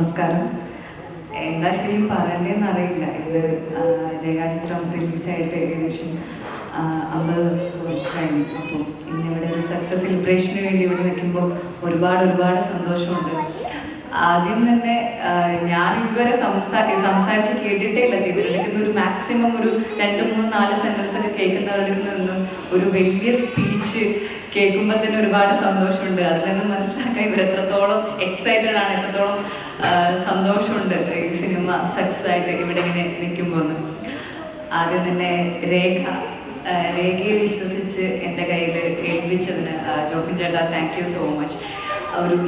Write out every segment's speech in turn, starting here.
നമസ്കാരം. എന്താ ശരിക്കും പറയേണ്ടതെന്ന് അറിയില്ല. ഇത് രേഖാചിത്രം റിലീസായിട്ട് ഏകദേശം 50 ദിവസത്തോളം കഴിഞ്ഞു. അപ്പോൾ ഇന്നിവിടെ ഒരു സക്സസ് സെലിബ്രേഷന് വേണ്ടി ഇവിടെ നിൽക്കുമ്പോൾ ഒരുപാട് സന്തോഷമുണ്ട്. ആദ്യം തന്നെ ഞാൻ ഇതുവരെ സംസാരിച്ച് കേട്ടിട്ടേ ഇല്ല. ഇവരുടെ ഒരു മാക്സിമം ഒരു 2, 3, 4 സെൻറ്റൻസ് ഒക്കെ കേൾക്കുന്നവരിൽ നിന്നും ഒരു വലിയ സ്പീച്ച് കേൾക്കുമ്പോൾ തന്നെ ഒരുപാട് സന്തോഷമുണ്ട്. അതിൽ നിന്ന് മനസ്സിലാക്കാൻ ഇവർ എത്രത്തോളം എക്സൈറ്റഡ് ആണ്, എത്രത്തോളം സന്തോഷമുണ്ട് ഈ സിനിമ സക്സസ് ആയിട്ട് ഇവിടെ ഇങ്ങനെ നിൽക്കുമ്പോൾ. ആദ്യം തന്നെ രേഖയെ വിശ്വസിച്ച് എൻ്റെ കയ്യിൽ ഏൽപ്പിച്ചതിന് ജോഫിൻ ചേട്ടാ താങ്ക് യു സോ മച്ച്.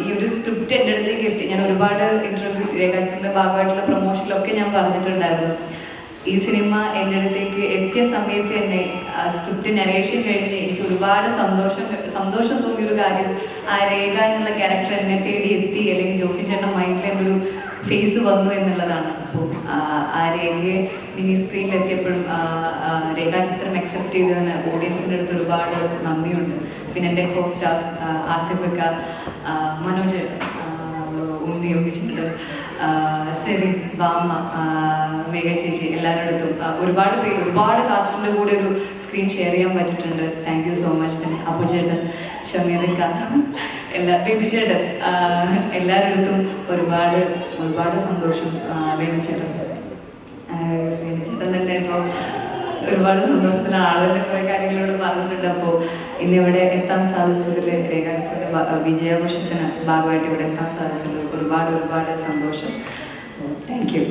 ഈ ഒരു സ്ക്രിപ്റ്റ് എൻ്റെ അടുത്തേക്ക് എത്തി. ഞാൻ ഒരുപാട് ഇൻ്റർവ്യൂ രേഖാചിത്രത്തിൻ്റെ ഭാഗമായിട്ടുള്ള പ്രൊമോഷനിലൊക്കെ ഞാൻ പറഞ്ഞിട്ടുണ്ടായിരുന്നു. ഈ സിനിമ എൻ്റെ അടുത്തേക്ക് എത്തിയ സമയത്ത് തന്നെ സ്ക്രിപ്റ്റ് നരേഷൻ കഴിഞ്ഞ് എനിക്ക് ഒരുപാട് സന്തോഷം തോന്നിയൊരു കാര്യം രേഖ എന്നുള്ള ക്യാരക്ടർ എന്നെ തേടി എത്തി, അല്ലെങ്കിൽ ജോഫിൻ ചേട്ടൻ മൈൻഡിൽ എൻ്റെ ഒരു ഫേസ് വന്നു എന്നുള്ളതാണ്. അപ്പോൾ രേഖയെ മിനി സ്ക്രീനിൽ എത്തിയപ്പോഴും രേഖാചിത്രം അക്സെപ്റ്റ് ചെയ്തതിന് ഓഡിയൻസിൻ്റെ അടുത്ത് ഒരുപാട് നന്ദിയുണ്ട്. പിന്നെ എൻ്റെ കോ സ്റ്റാർസ് ആസിഫക്ക, മനോജ്, ഉണ്ണി ഒപ്പിച്ചിട്ടുണ്ട്, സെറി, ബാമ, മേഘ ചേച്ചി, എല്ലാവരുടെ അടുത്തും ഒരുപാട് കാസ്റ്റിൻ്റെ കൂടെ ഒരു സ്ക്രീൻ ഷെയർ ചെയ്യാൻ പറ്റിയിട്ടുണ്ട്. Thank you so much. പിന്നെ അപ്പുചേട്ടൻ, ഷമീറിക്ക, ബേബിചേട്ടൻ, എല്ലാവരുടെ അടുത്തും ഒരുപാട് സന്തോഷം. വേണുചേട്ടൻ തന്നെ ഇപ്പോൾ ഒരുപാട് സന്തോഷത്തിലാണ്. ആളുകളുടെ കുറേ കാര്യങ്ങളോട് പറഞ്ഞിട്ടുണ്ട്. അപ്പോൾ ഇന്നിവിടെ എത്താൻ സാധിച്ചതിൽ രേഖാചിത്രത്തിൻ്റെ വിജയാഘോഷത്തിന് ഭാഗമായിട്ട് ഇവിടെ എത്താൻ സാധിച്ചതിൽ ഒരുപാട് സന്തോഷം. Thank you.